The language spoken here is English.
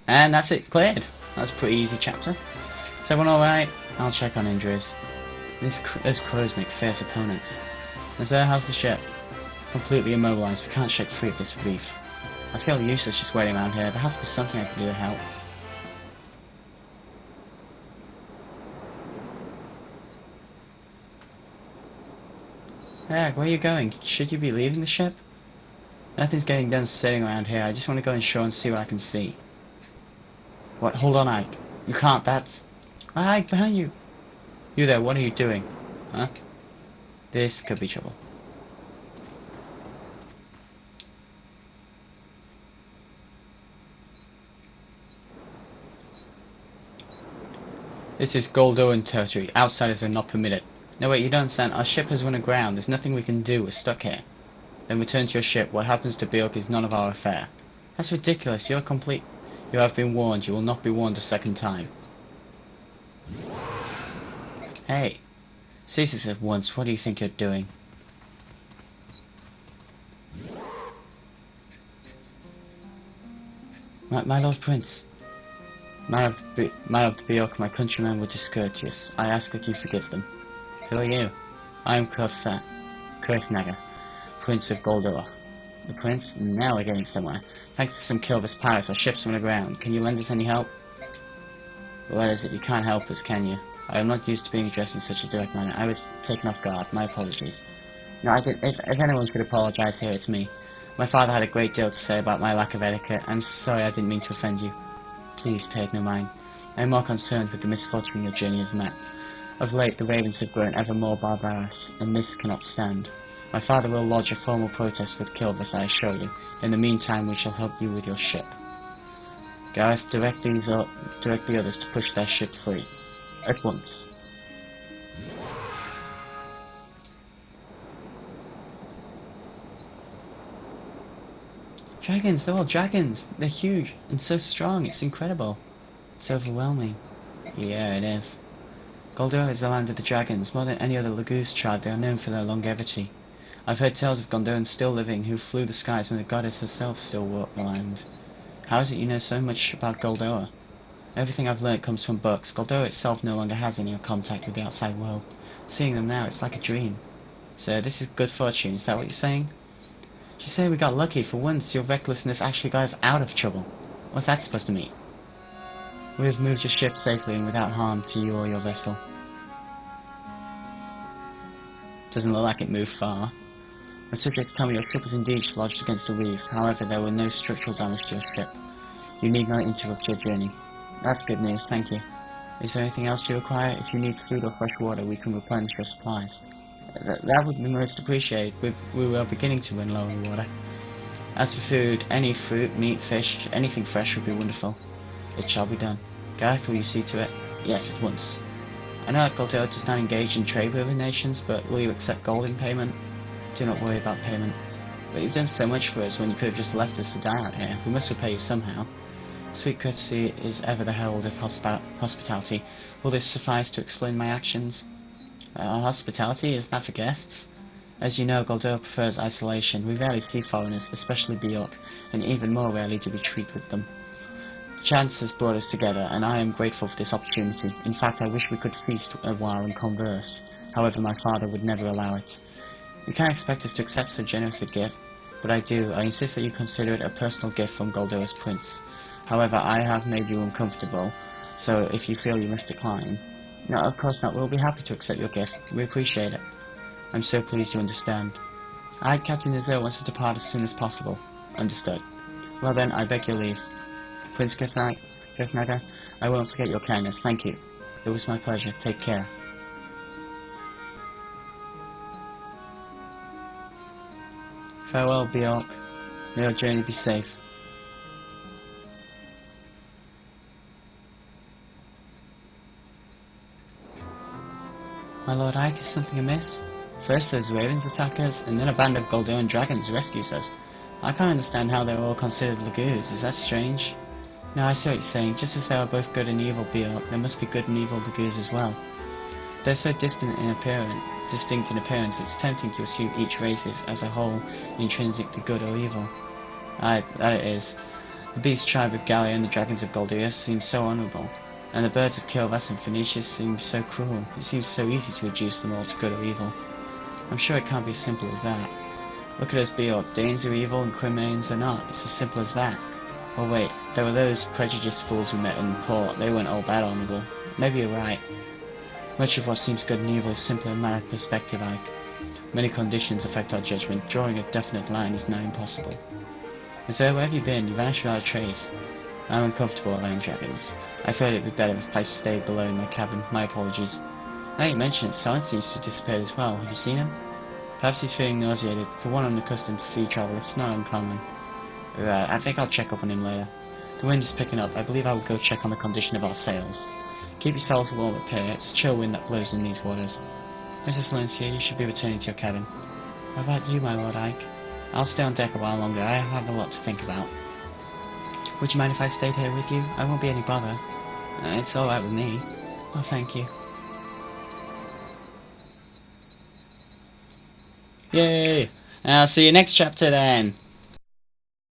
And that's it, cleared. That's a pretty easy chapter. Is everyone alright? I'll check on injuries. Those crows make fierce opponents. Nazir, how's the ship? Completely immobilized, we can't shake free of this reef. I feel useless just waiting around here. There has to be something I can do to help. Hey, where are you going? Should you be leaving the ship? Nothing's getting done sitting around here. I just want to go inshore and see what I can see. What? Hold on, Ike. You can't, that's... Ike, behind you! You there, what are you doing? Huh? This could be trouble. This is Goldoan territory. Outsiders are not permitted. No wait, you don't understand. Our ship has run aground. There's nothing we can do. We're stuck here. Then return to your ship. What happens to Bjork is none of our affair. That's ridiculous. You're complete... You have been warned. You will not be warned a second time. Hey. Cease this at once. What do you think you're doing? My Lord Prince. Man of the Bjork, my countrymen were discourteous. I ask that you forgive them. Who are you? I am Kurthnagar, Prince of Goldoa. The Prince? Now we're getting somewhere. Thanks to some Kilvis pirates, our ship's run aground. Can you lend us any help? What is it? You can't help us, can you? I am not used to being addressed in such a direct manner. I was taken off guard. My apologies. No, if anyone should apologize here, it's me. My father had a great deal to say about my lack of etiquette. I'm sorry I didn't mean to offend you. Please pay it no mind. I am more concerned with the misfortune your journey has met. Of late, the ravens have grown ever more barbarous, and this cannot stand. My father will lodge a formal protest with Kilvis, I assure you. In the meantime, we shall help you with your ship. Gareth, direct the others to push their ship free. At once. Dragons, they're all dragons. They're huge and so strong, it's incredible. It's overwhelming. Yeah, it is. Goldoa is the land of the dragons. More than any other Lagoose tribe, they are known for their longevity. I've heard tales of Gondorans still living who flew the skies when the goddess herself still walked the land. How is it you know so much about Goldoa? Everything I've learnt comes from books. Goldoa itself no longer has any contact with the outside world. Seeing them now, it's like a dream. So this is good fortune, is that what you're saying? You say we got lucky. For once, your recklessness actually got us out of trouble. What's that supposed to mean? We have moved your ship safely and without harm to you or your vessel. Doesn't look like it moved far. My subjects tell me your ship was indeed lodged against a reef. However, there were no structural damage to your ship. You need not interrupt your journey. That's good news, thank you. Is there anything else you require? If you need food or fresh water, we can replenish your supplies. That would be most appreciated. We were beginning to run low on water. As for food, any fruit, meat, fish, anything fresh would be wonderful. It shall be done. Gareth, will you see to it? Yes, at once. I know that Goldoa does not engage in trade with other nations, but will you accept gold in payment? Do not worry about payment. But you've done so much for us when you could have just left us to die out here. We must repay you somehow. Sweet courtesy is ever the herald of hospitality. Will this suffice to explain my actions? Hospitality? Is that for guests? As you know, Goldoa prefers isolation. We rarely see foreigners, especially Bjork, and even more rarely do we treat with them. Chance has brought us together, and I am grateful for this opportunity. In fact, I wish we could feast a while and converse. However, my father would never allow it. You can't expect us to accept so generous a gift, but I do. I insist that you consider it a personal gift from Goldoa's prince. However, I have made you uncomfortable, so if you feel you must decline... No, of course not. We'll be happy to accept your gift. We appreciate it. I'm so pleased you understand. Captain Nazir wants to depart as soon as possible. Understood. Well then, I beg your leave. Prince Kurthnagar, I won't forget your kindness. Thank you. It was my pleasure. Take care. Farewell, Bjork. May your journey be safe. My Lord Ike, is something amiss? First those ravens attack us, and then a band of Goldoan dragons rescues us. I can't understand how they're all considered Lagoos. Is that strange? No, I see what you're saying. Just as there are both good and evil Bjork, there must be good and evil Lagoos as well. They're so distinct in appearance, it's tempting to assume each race is, as a whole, intrinsically good or evil. That it is. The beast tribe of Gallia and the dragons of Goldia seem so honourable, and the birds of Kilvas and Phoenicius seem so cruel. It seems so easy to reduce them all to good or evil. I'm sure it can't be as simple as that. Look at us, Beorc. Danes are evil and Crimeans are not. It's as simple as that. Oh wait, there were those prejudiced fools we met in the port. They weren't all that honourable. Maybe you're right. Much of what seems good and evil is simply a matter of perspective, Ike. Many conditions affect our judgment. Drawing a definite line is now impossible. And so, where have you been? You vanished without a trace. I'm uncomfortable around dragons. I thought it'd be better if I stayed below in my cabin. My apologies. Now you mention it, Soren seems to have disappeared as well. Have you seen him? Perhaps he's feeling nauseated. For one unaccustomed to sea travel, it's not uncommon. I think I'll check up on him later. The wind is picking up. I believe I will go check on the condition of our sails. Keep yourselves warm up here. It's a chill wind that blows in these waters. Mrs. Lancia, you should be returning to your cabin. How about you, my Lord Ike? I'll stay on deck a while longer. I have a lot to think about. Would you mind if I stayed here with you? I won't be any bother. It's alright with me. Oh, thank you. Yay! I'll see you next chapter then.